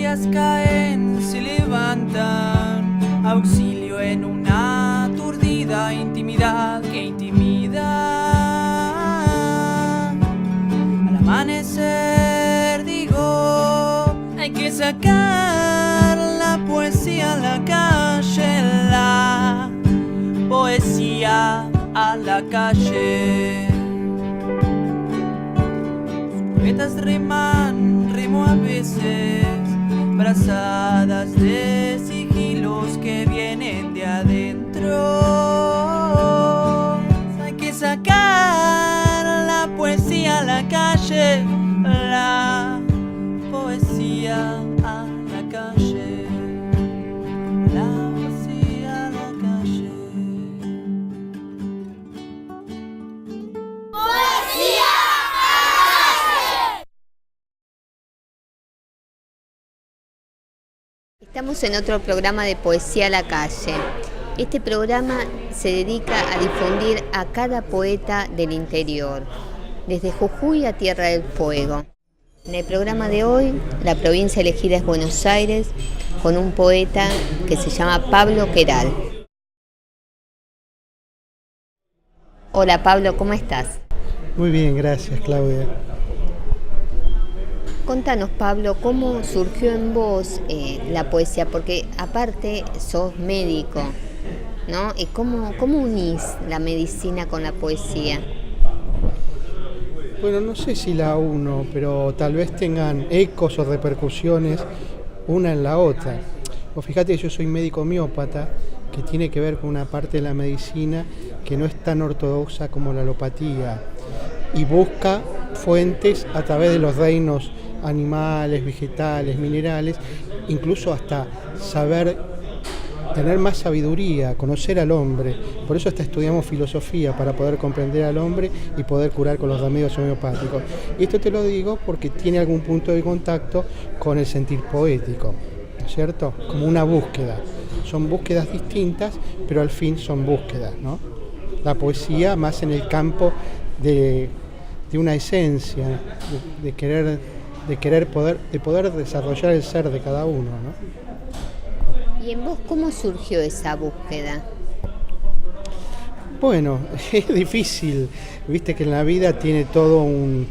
estrellas caen, se levantan, auxilio en una aturdida intimidad que intimida. Al amanecer digo, hay que sacar la poesía a la calle, la poesía a la calle. Poetas riman, rimo a veces, brazadas de sigilos que vienen de adentro. Hay que sacar la poesía a la calle, la poesía a la calle, la poesía a la calle. Estamos en otro programa de Poesía a la Calle. Este programa se dedica a difundir a cada poeta del interior, desde Jujuy a Tierra del Fuego. En el programa de hoy, la provincia elegida es Buenos Aires, con un poeta que se llama Pablo Queral. Hola Pablo, ¿cómo estás? Muy bien, gracias Claudia. Contanos, Pablo, ¿cómo surgió en vos la poesía? Porque aparte sos médico, ¿no? ¿Y cómo unís la medicina con la poesía? Bueno, no sé si la uno, pero tal vez tengan ecos o repercusiones una en la otra. O fíjate que yo soy médico homeópata, que tiene que ver con una parte de la medicina que no es tan ortodoxa como la alopatía y busca fuentes a través de los reinos animales, vegetales, minerales, incluso hasta saber tener más sabiduría, conocer al hombre. Por eso hasta estudiamos filosofía, para poder comprender al hombre y poder curar con los remedios homeopáticos. Y esto te lo digo porque tiene algún punto de contacto con el sentir poético, ¿no es cierto? Como una búsqueda. Son búsquedas distintas, pero al fin son búsquedas, ¿no? La poesía más en el campo de una esencia, de querer poder desarrollar el ser de cada uno, ¿no? ¿Y en vos cómo surgió esa búsqueda? Bueno, es difícil, viste que en la vida tiene todo un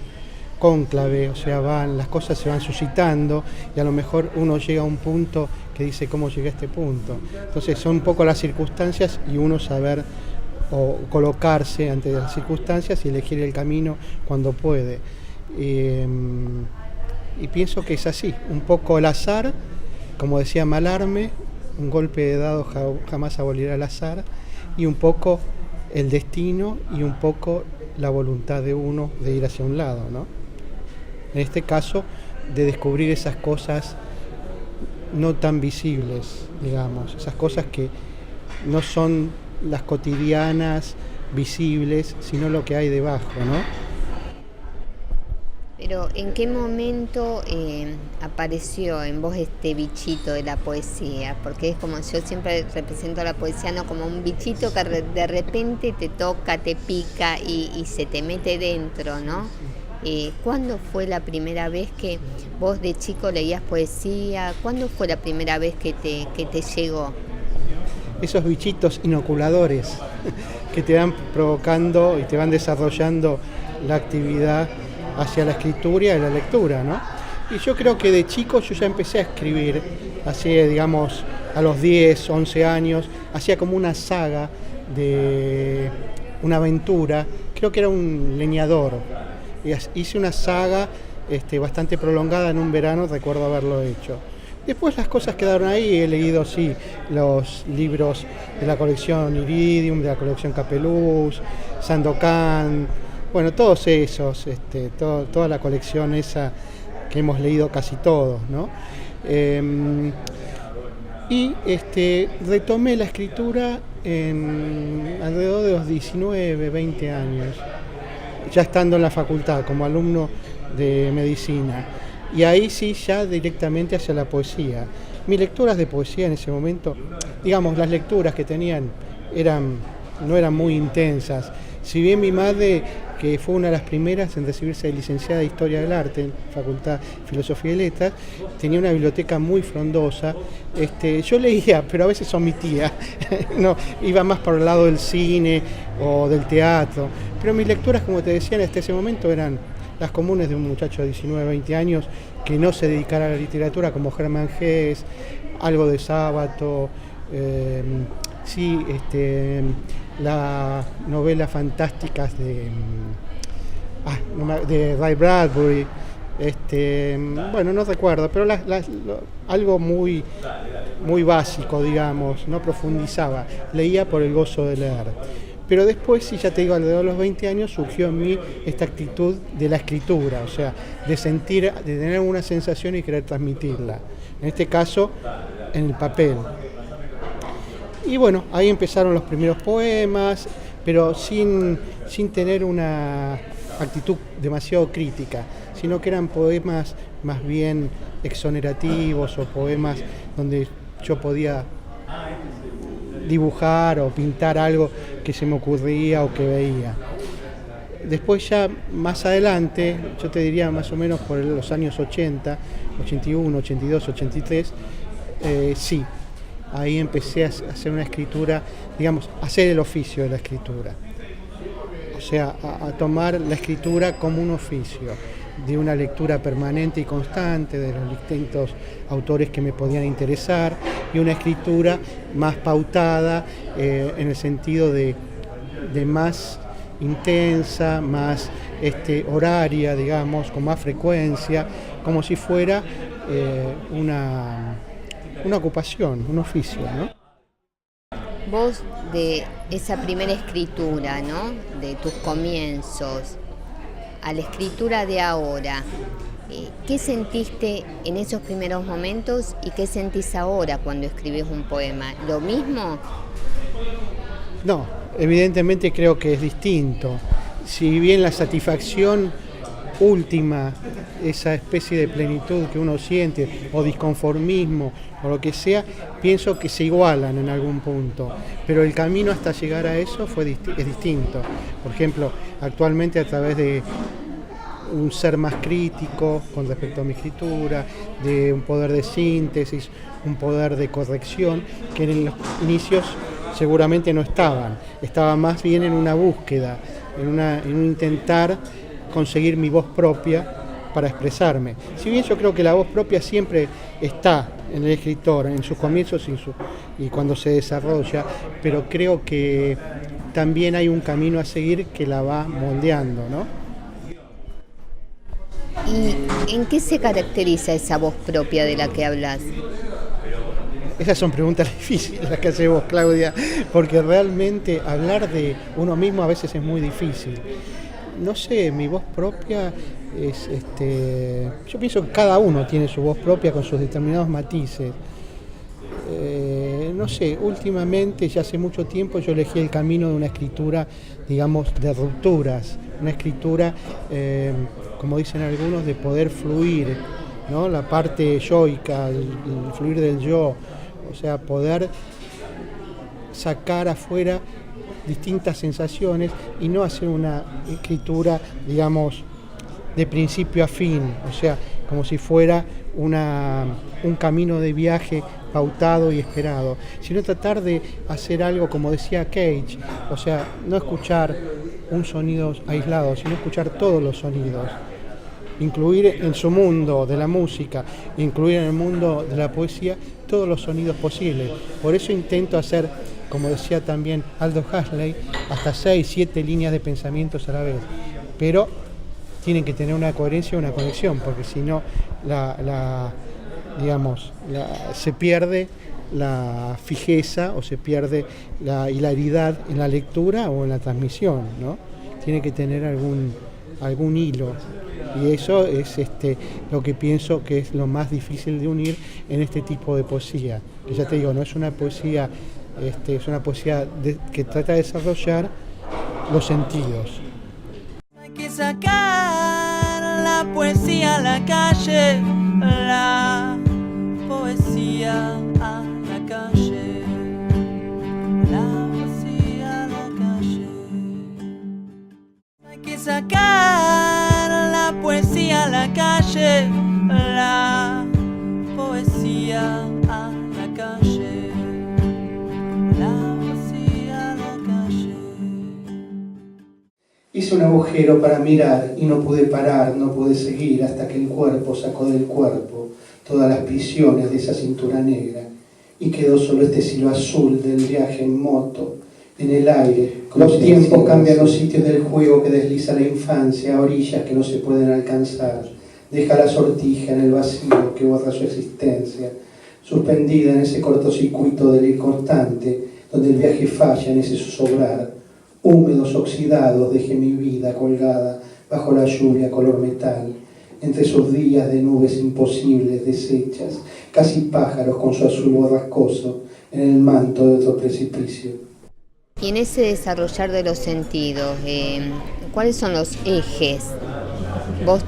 cónclave, o sea, las cosas se van suscitando y a lo mejor uno llega a un punto que dice cómo llegué a este punto. Entonces son un poco las circunstancias y uno saber o colocarse ante las circunstancias y elegir el camino cuando puede. Y pienso que es así, un poco el azar, como decía Malarmé, un golpe de dado jamás abolirá el azar, y un poco el destino y un poco la voluntad de uno de ir hacia un lado, ¿no? En este caso, de descubrir esas cosas no tan visibles, digamos, esas cosas que no son las cotidianas, visibles, sino lo que hay debajo, ¿no? Pero ¿en qué momento apareció en vos este bichito de la poesía? Porque es como, yo siempre represento a la poesía no como un bichito que de repente te toca, te pica y se te mete dentro, ¿no? ¿Cuándo fue la primera vez que vos de chico leías poesía? ¿Cuándo fue la primera vez que te llegó? Esos bichitos inoculadores que te van provocando y te van desarrollando la actividad hacia la escritura y la lectura, ¿no? Y yo creo que de chico yo ya empecé a escribir, así digamos a los 10, 11 años, hacía como una saga de una aventura, creo que era un leñador, y hice una saga bastante prolongada en un verano, recuerdo haberlo hecho. Después las cosas quedaron ahí, he leído sí los libros de la colección Iridium, de la colección Capeluz, Sandokan, bueno, todos esos, toda la colección esa que hemos leído casi todos, ¿no? Y retomé la escritura alrededor de los 19, 20 años, ya estando en la facultad como alumno de medicina. Y ahí sí, ya directamente hacia la poesía. Mis lecturas de poesía en ese momento, digamos, las lecturas que tenían no eran muy intensas. Si bien mi madre que fue una de las primeras en recibirse de licenciada de Historia del Arte en Facultad de Filosofía y Letras. Tenía una biblioteca muy frondosa. Yo leía, pero a veces omitía. No, iba más por el lado del cine o del teatro. Pero mis lecturas, como te decía, hasta ese momento eran las comunes de un muchacho de 19, 20 años que no se dedicara a la literatura, como Germán Gess, algo de Sábato, las novelas fantásticas de Ray Bradbury, bueno, no recuerdo, pero algo muy, muy básico, digamos, no profundizaba, leía por el gozo de leer. Pero después, sí, ya te digo, alrededor de los 20 años surgió en mí esta actitud de la escritura, o sea, de tener una sensación y querer transmitirla. En este caso, en el papel. Y bueno, ahí empezaron los primeros poemas, pero sin tener una actitud demasiado crítica, sino que eran poemas más bien exonerativos o poemas donde yo podía dibujar o pintar algo que se me ocurría o que veía. Después ya más adelante, yo te diría más o menos por los años 80, 81, 82, 83, sí, ahí empecé a hacer una escritura, digamos, a hacer el oficio de la escritura. O sea, a tomar la escritura como un oficio, de una lectura permanente y constante de los distintos autores que me podían interesar, y una escritura más pautada en el sentido de más intensa, más horaria, digamos, con más frecuencia, como si fuera una ocupación, un oficio, ¿no? Vos, de esa primera escritura, ¿no?, de tus comienzos a la escritura de ahora, ¿qué sentiste en esos primeros momentos y qué sentís ahora cuando escribís un poema? ¿Lo mismo? No, evidentemente creo que es distinto. Si bien la satisfacción última, esa especie de plenitud que uno siente, o disconformismo, o lo que sea, pienso que se igualan en algún punto, pero el camino hasta llegar a eso es distinto. Por ejemplo, actualmente, a través de un ser más crítico con respecto a mi escritura, de un poder de síntesis, un poder de corrección, que en los inicios seguramente no estaba más bien en una búsqueda, en un intentar conseguir mi voz propia para expresarme. Si bien yo creo que la voz propia siempre está en el escritor, en sus comienzos y cuando se desarrolla, pero creo que también hay un camino a seguir que la va moldeando, ¿no? ¿Y en qué se caracteriza esa voz propia de la que hablas? Esas son preguntas difíciles las que haces vos, Claudia, porque realmente hablar de uno mismo a veces es muy difícil. No sé, mi voz propia es, yo pienso que cada uno tiene su voz propia con sus determinados matices. No sé, últimamente, ya hace mucho tiempo, yo elegí el camino de una escritura, digamos, de rupturas, una escritura, como dicen algunos, de poder fluir, ¿no? La parte yoica, el fluir del yo, o sea, poder sacar afuera distintas sensaciones y no hacer una escritura, digamos, de principio a fin, o sea, como si fuera un camino de viaje pautado y esperado, sino tratar de hacer algo, como decía Cage, o sea, no escuchar un sonido aislado, sino escuchar todos los sonidos, incluir en su mundo de la música, incluir en el mundo de la poesía todos los sonidos posibles. Por eso intento hacer, como decía también Aldous Huxley, hasta 6, 7 líneas de pensamientos a la vez, pero tienen que tener una coherencia y una conexión, porque si no, se pierde la fijeza o se pierde la hilaridad en la lectura o en la transmisión, ¿no? Tiene que tener algún hilo, y eso es lo que pienso que es lo más difícil de unir en este tipo de poesía, que ya te digo, no es una poesía, es una poesía que trata de desarrollar los sentidos. Hay que sacar la poesía a la calle, la poesía a la calle, la poesía a la calle. Hay que que sacar la poesía a la calle, la poesía a la calle, la poesía a la calle. Hice un agujero para mirar y no pude parar, no pude seguir hasta que el cuerpo sacó del cuerpo todas las prisiones de esa cintura negra y quedó solo este cielo azul del viaje en moto, en el aire. Los tiempos cambian los sitios del juego que desliza la infancia a orillas que no se pueden alcanzar. Deja la sortija en el vacío que borra su existencia, suspendida en ese cortocircuito del incortante, donde el viaje falla en ese zozobrar. Húmedos oxidados dejé mi vida colgada bajo la lluvia color metal, entre esos días de nubes imposibles deshechas, casi pájaros con su azul borrascoso en el manto de otro precipicio. Y en ese desarrollar de los sentidos, ¿cuáles son los ejes? ¿Vos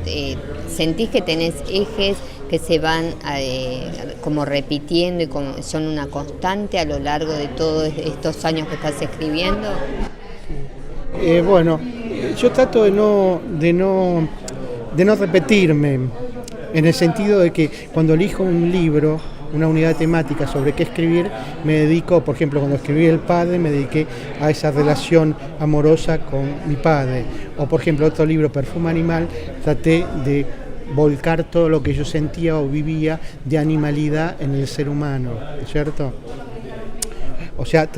sentís que tenés ejes que se van como repitiendo y como son una constante a lo largo de todos estos años que estás escribiendo? Bueno, yo trato de no repetirme, en el sentido de que cuando elijo un libro, una unidad temática sobre qué escribir, me dedico, por ejemplo, cuando escribí El Padre, me dediqué a esa relación amorosa con mi padre. O, por ejemplo, otro libro, Perfume Animal, traté de volcar todo lo que yo sentía o vivía de animalidad en el ser humano, ¿cierto? O sea,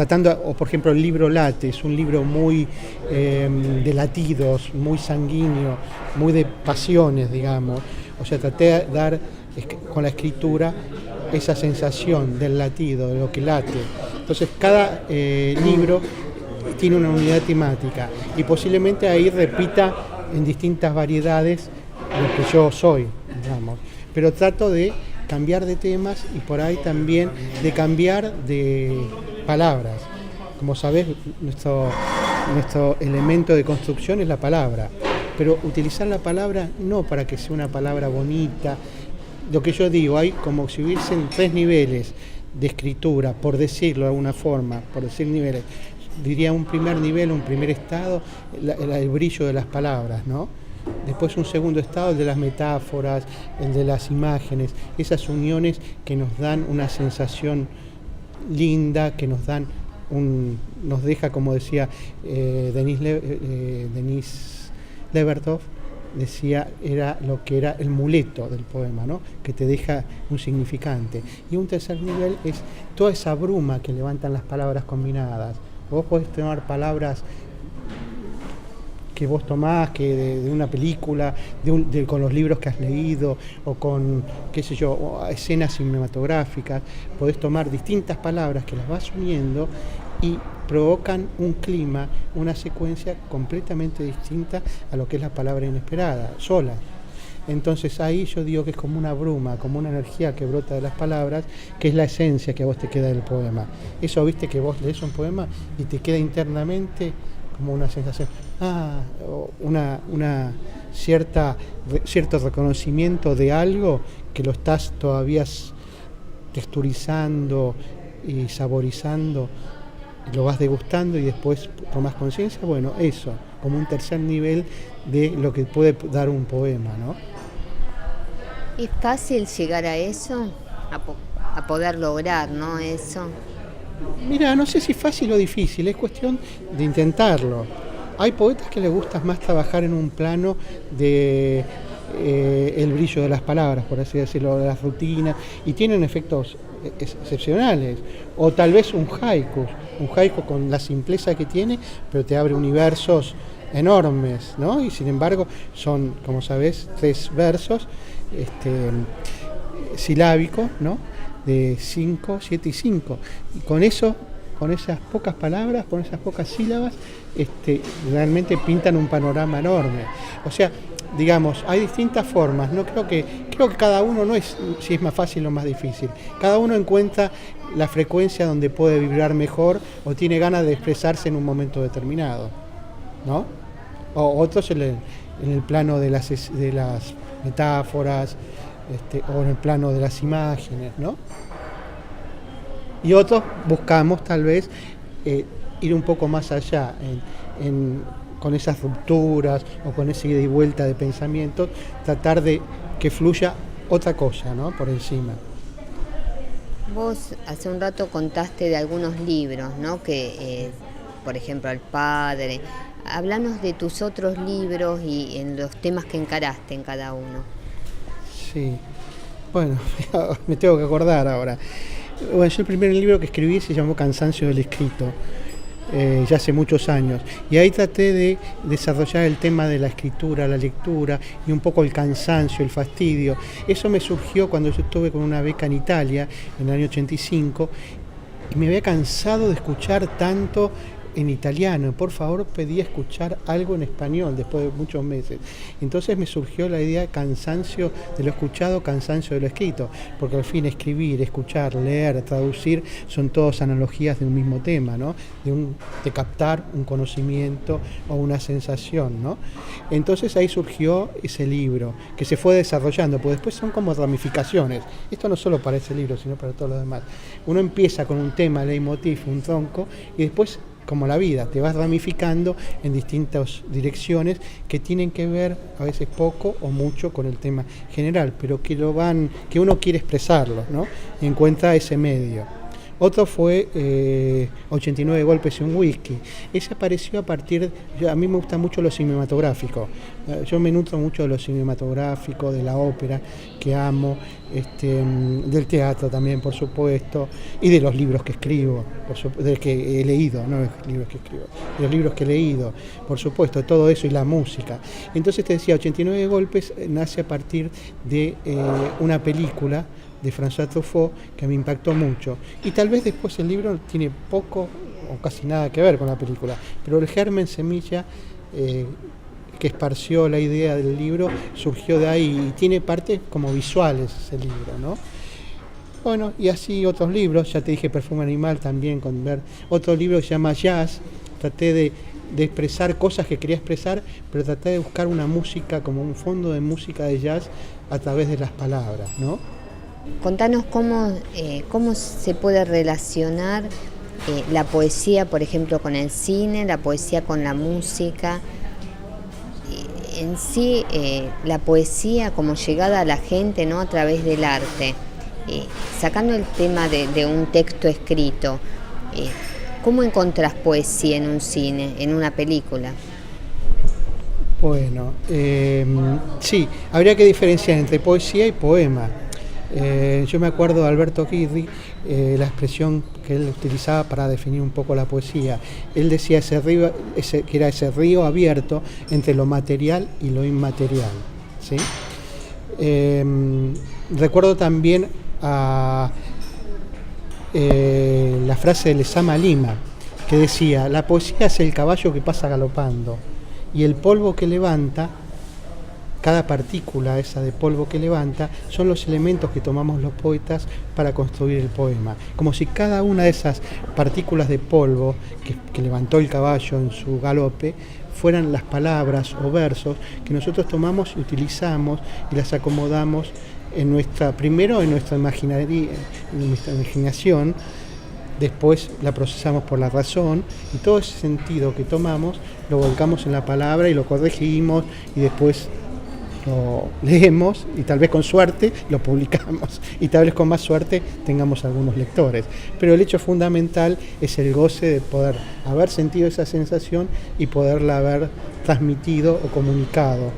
o por ejemplo el libro Late, es un libro muy de latidos, muy sanguíneo, muy de pasiones, digamos. O sea, traté de dar con la escritura esa sensación del latido, de lo que late. Entonces, cada libro tiene una unidad temática y posiblemente ahí repita en distintas variedades lo que yo soy, digamos. Pero trato de cambiar de temas y por ahí también de cambiar de palabras. Como sabés, nuestro elemento de construcción es la palabra, pero utilizar la palabra no para que sea una palabra bonita. Lo que yo digo, hay como si hubiesen 3 niveles de escritura, por decirlo de alguna forma, por decir niveles. Diría un primer nivel, un primer estado, el brillo de las palabras, ¿no? Después un segundo estado, el de las metáforas, el de las imágenes, esas uniones que nos dan una sensación linda, que nos deja, como decía Denise Levertov, decía, era lo que era el muleto del poema, ¿no? Que te deja un significante. Y un tercer nivel es toda esa bruma que levantan las palabras combinadas. Vos podés tomar palabras que vos tomás, que de una película, con los libros que has leído, o con, qué sé yo, escenas cinematográficas, podés tomar distintas palabras que las vas uniendo y provocan un clima, una secuencia completamente distinta a lo que es la palabra inesperada, sola. Entonces ahí yo digo que es como una bruma, como una energía que brota de las palabras, que es la esencia que a vos te queda del poema. Eso, viste, que vos lees un poema y te queda internamente como una sensación, cierto reconocimiento de algo que lo estás todavía texturizando y saborizando, lo vas degustando y después tomás conciencia. Bueno, eso, como un tercer nivel de lo que puede dar un poema, ¿no? ¿Es fácil llegar a eso? A poder lograr, ¿no? Eso. Mira, no sé si fácil o difícil, es cuestión de intentarlo. Hay poetas que les gusta más trabajar en un plano de el brillo de las palabras, por así decirlo, de las rutinas, y tienen efectos excepcionales. O tal vez un haiku con la simpleza que tiene, pero te abre universos enormes, ¿no? Y sin embargo son, como sabés, 3 versos silábicos, ¿no? De 5, 7 y 5. Y con eso, con esas pocas palabras, con esas pocas sílabas, realmente pintan un panorama enorme. O sea, digamos, hay distintas formas, ¿no? Creo que cada uno no es si es más fácil o más difícil. Cada uno encuentra la frecuencia donde puede vibrar mejor o tiene ganas de expresarse en un momento determinado, ¿no? O otros en el plano de las metáforas, o en el plano de las imágenes, ¿no? Y otros buscamos tal vez ir un poco más allá, en con esas rupturas o con esa ida y vuelta de pensamientos, tratar de que fluya otra cosa, ¿no? Por encima. Vos hace un rato contaste de algunos libros, ¿no? Por ejemplo, El Padre. Háblanos de tus otros libros y en los temas que encaraste en cada uno. Sí, bueno, me tengo que acordar ahora. Bueno, yo el primer libro que escribí se llamó Cansancio del Escrito, ya hace muchos años, y ahí traté de desarrollar el tema de la escritura, la lectura y un poco el cansancio, el fastidio. Eso me surgió cuando yo estuve con una beca en Italia en el año 85 y me había cansado de escuchar tanto en italiano. Por favor, pedí escuchar algo en español después de muchos meses. Entonces me surgió la idea de cansancio de lo escuchado, cansancio de lo escrito, porque al fin escribir, escuchar, leer, traducir son todas analogías de un mismo tema, ¿no? De captar un conocimiento o una sensación, ¿no? Entonces ahí surgió ese libro que se fue desarrollando, porque después son como ramificaciones. Esto no solo para ese libro, sino para todos los demás. Uno empieza con un tema, leitmotiv, un tronco, y después, como la vida, te vas ramificando en distintas direcciones que tienen que ver a veces poco o mucho con el tema general, pero que uno quiere expresarlo, ¿no? Y encuentra ese medio. Otro fue 89 golpes y un whisky. Ese apareció a mí me gusta mucho lo cinematográfico. Yo me nutro mucho de lo cinematográfico, de la ópera, que amo, del teatro también, por supuesto, y de los libros que escribo, de que he leído, no de los libros que escribo, de los libros que he leído, por supuesto, todo eso y la música. Entonces te decía, 89 golpes nace a partir de una película de François Truffaut que me impactó mucho, y tal vez después el libro tiene poco o casi nada que ver con la película, pero el germen semilla que esparció la idea del libro surgió de ahí, y tiene partes como visuales ese libro, ¿no? Bueno, y así otros libros, ya te dije Perfume Animal también, con ver otro libro que se llama Jazz. Traté de expresar cosas que quería expresar, pero traté de buscar una música, como un fondo de música de jazz a través de las palabras, ¿no? Contanos cómo se puede relacionar la poesía, por ejemplo, con el cine, la poesía con la música. En sí, la poesía como llegada a la gente, ¿no? A través del arte. Sacando el tema de un texto escrito, ¿cómo encontrás poesía en un cine, en una película? Bueno, sí, habría que diferenciar entre poesía y poema. Yo me acuerdo de Alberto Guirri, la expresión que él utilizaba para definir un poco la poesía. Él decía que era ese río abierto entre lo material y lo inmaterial, ¿sí? Recuerdo también la frase de Lezama Lima, que decía: la poesía es el caballo que pasa galopando, y el polvo que levanta, cada partícula esa de polvo que levanta, son los elementos que tomamos los poetas para construir el poema. Como si cada una de esas partículas de polvo que levantó el caballo en su galope fueran las palabras o versos que nosotros tomamos y utilizamos y las acomodamos primero en nuestra imaginación, después la procesamos por la razón, y todo ese sentido que tomamos lo volcamos en la palabra y lo corregimos, y después lo leemos y tal vez con suerte lo publicamos, y tal vez con más suerte tengamos algunos lectores. Pero el hecho fundamental es el goce de poder haber sentido esa sensación y poderla haber transmitido o comunicado,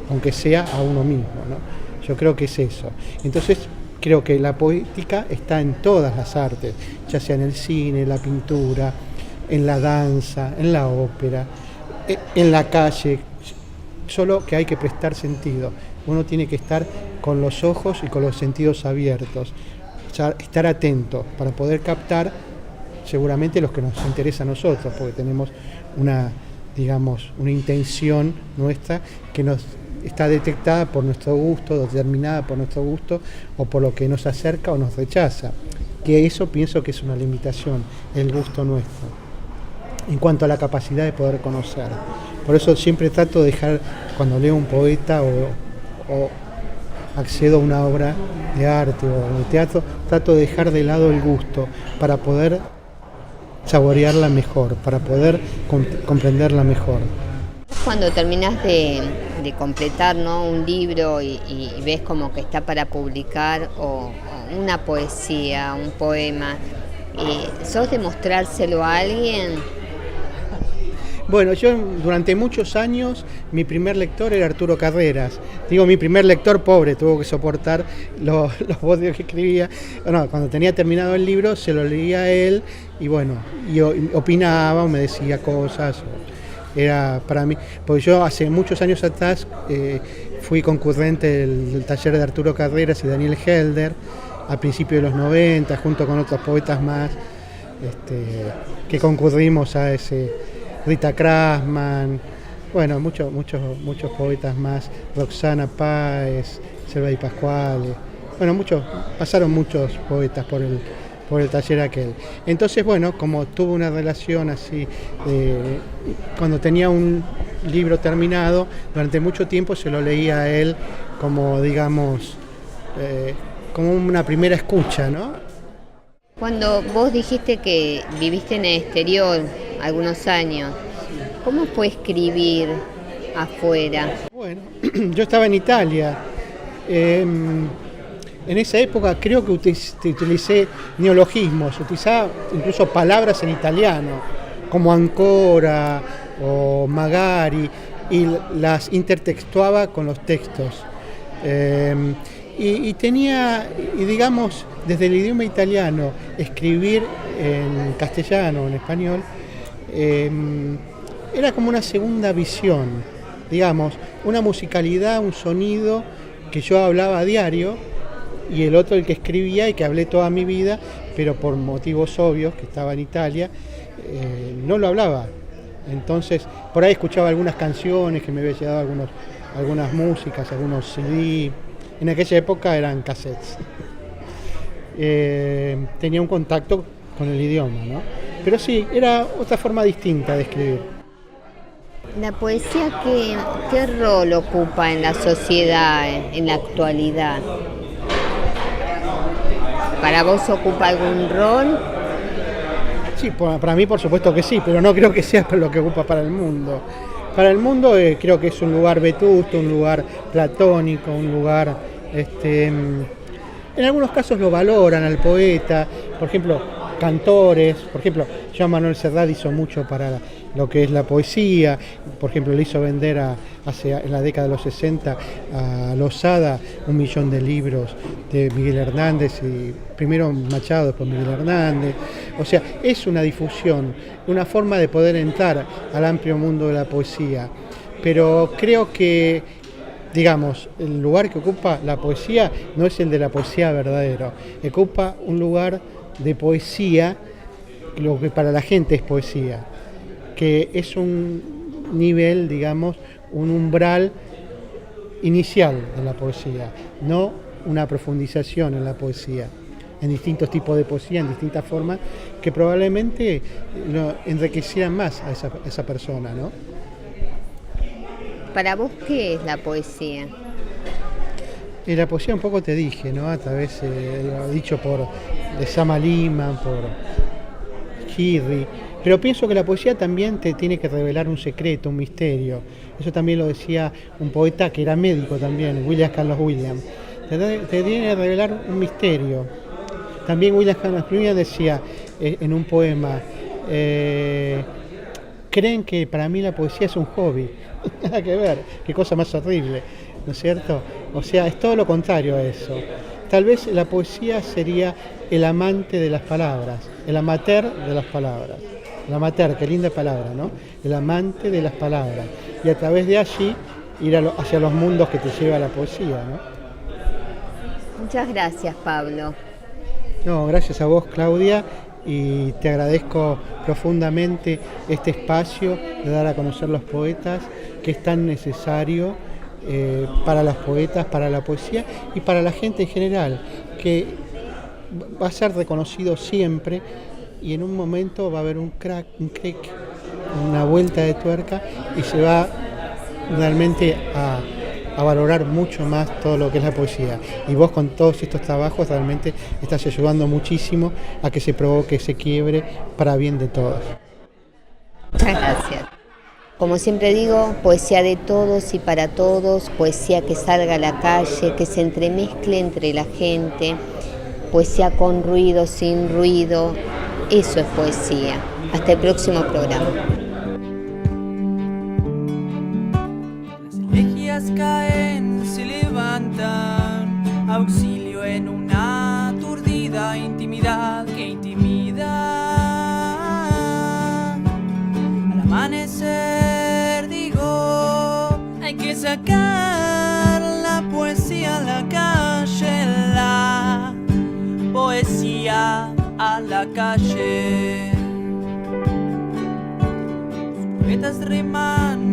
aunque sea a uno mismo, ¿no? Yo creo que es eso. Entonces creo que la poética está en todas las artes, ya sea en el cine, en la pintura, en la danza, en la ópera, en la calle. Solo que hay que prestar sentido. Uno tiene que estar con los ojos y con los sentidos abiertos, estar atento para poder captar seguramente los que nos interesa a nosotros, porque tenemos una intención nuestra que nos está detectada por nuestro gusto, determinada por nuestro gusto, o por lo que nos acerca o nos rechaza. Que eso pienso que es una limitación, el gusto nuestro, en cuanto a la capacidad de poder conocer. Por eso siempre trato de dejar, cuando leo un poeta o accedo a una obra de arte o de teatro, trato de dejar de lado el gusto para poder saborearla mejor, para poder comprenderla mejor. cuando terminas de completar, ¿no?, un libro y ves como que está para publicar o una poesía, un poema, ¿sos de mostrárselo a alguien? Bueno, yo durante muchos años mi primer lector era Arturo Carreras. Digo, mi primer lector, pobre, tuvo que soportar los bodios que escribía. No, cuando tenía terminado el libro se lo leía a él y bueno, yo opinaba o me decía cosas. Era para mí, porque yo hace muchos años atrás fui concurrente del taller de Arturo Carreras y Daniel Helder a principios de los 90, junto con otros poetas más, que concurrimos a ese... Rita Krasman, bueno, muchos poetas más, Roxana Páez, Selva Di Pasquale, bueno, pasaron muchos poetas por el taller aquel. Entonces, bueno, como tuve una relación así, cuando tenía un libro terminado, durante mucho tiempo se lo leía a él como, digamos, como una primera escucha, ¿no? Cuando vos dijiste que viviste en el exterior algunos años, ¿cómo fue escribir afuera? Bueno, yo estaba en Italia. En esa época creo que utilicé neologismos, utilizaba incluso palabras en italiano, como ancora o magari, y las intertextuaba con los textos. Y digamos, desde el idioma italiano, escribir en castellano o en español, era como una segunda visión, digamos, una musicalidad, un sonido que yo hablaba a diario y el otro el que escribía y que hablé toda mi vida, pero por motivos obvios, que estaba en Italia, no lo hablaba. Entonces, por ahí escuchaba algunas canciones que me había llegado algunas músicas, algunos CD. En aquella época eran cassettes. Tenía un contacto con el idioma, ¿no? Pero sí, era otra forma distinta de escribir. ¿La poesía qué rol ocupa en la sociedad, en la actualidad? ¿Para vos ocupa algún rol? Sí, para mí por supuesto que sí, pero no creo que sea lo que ocupa para el mundo. Para el mundo creo que es un lugar vetusto, un lugar platónico, un lugar... en algunos casos lo valoran al poeta, por ejemplo, cantores, por ejemplo, Joan Manuel Serrat hizo mucho para lo que es la poesía, por ejemplo, le hizo vender en la década de los 60 a Losada 1 millón de libros de Miguel Hernández, y primero Machado, después Miguel Hernández. O sea, es una difusión, una forma de poder entrar al amplio mundo de la poesía, pero creo que, digamos, el lugar que ocupa la poesía no es el de la poesía verdadero, ocupa un lugar de poesía, lo que para la gente es poesía, que es un nivel, digamos, un umbral inicial de la poesía, no una profundización en la poesía, en distintos tipos de poesía, en distintas formas, que probablemente enriquecieran más a esa persona, ¿no? Para vos, ¿qué es la poesía? Y la poesía un poco te dije, ¿no? A través, lo dicho de Sama Lima, por Girri, pero pienso que la poesía también te tiene que revelar un secreto, un misterio. Eso también lo decía un poeta que era médico también, William Carlos Williams. Te tiene que revelar un misterio. También William Carlos Williams decía en un poema, creen que para mí la poesía es un hobby. Nada que ver, qué cosa más horrible, ¿no es cierto? O sea, es todo lo contrario a eso. Tal vez la poesía sería el amante de las palabras, el amateur de las palabras. El amateur, qué linda palabra, ¿no? El amante de las palabras. Y a través de allí ir hacia los mundos que te lleva la poesía, ¿no? Muchas gracias, Pablo. No, gracias a vos, Claudia, y te agradezco profundamente este espacio de dar a conocer los poetas, que es tan necesario para los poetas, para la poesía y para la gente en general, que va a ser reconocido siempre y en un momento va a haber un crack, un clic, una vuelta de tuerca y se va realmente a valorar mucho más todo lo que es la poesía. Y vos con todos estos trabajos realmente estás ayudando muchísimo a que se provoque ese quiebre para bien de todos. Muchas gracias. Como siempre digo, poesía de todos y para todos, poesía que salga a la calle, que se entremezcle entre la gente, poesía con ruido, sin ruido, eso es poesía. Hasta el próximo programa. Las elegías caen, se levantan, auxilio en una aturdida intimidad que intimida. Al amanecer digo, hay que sacar la poesía a la calle, la poesía a la calle. Sus poetas riman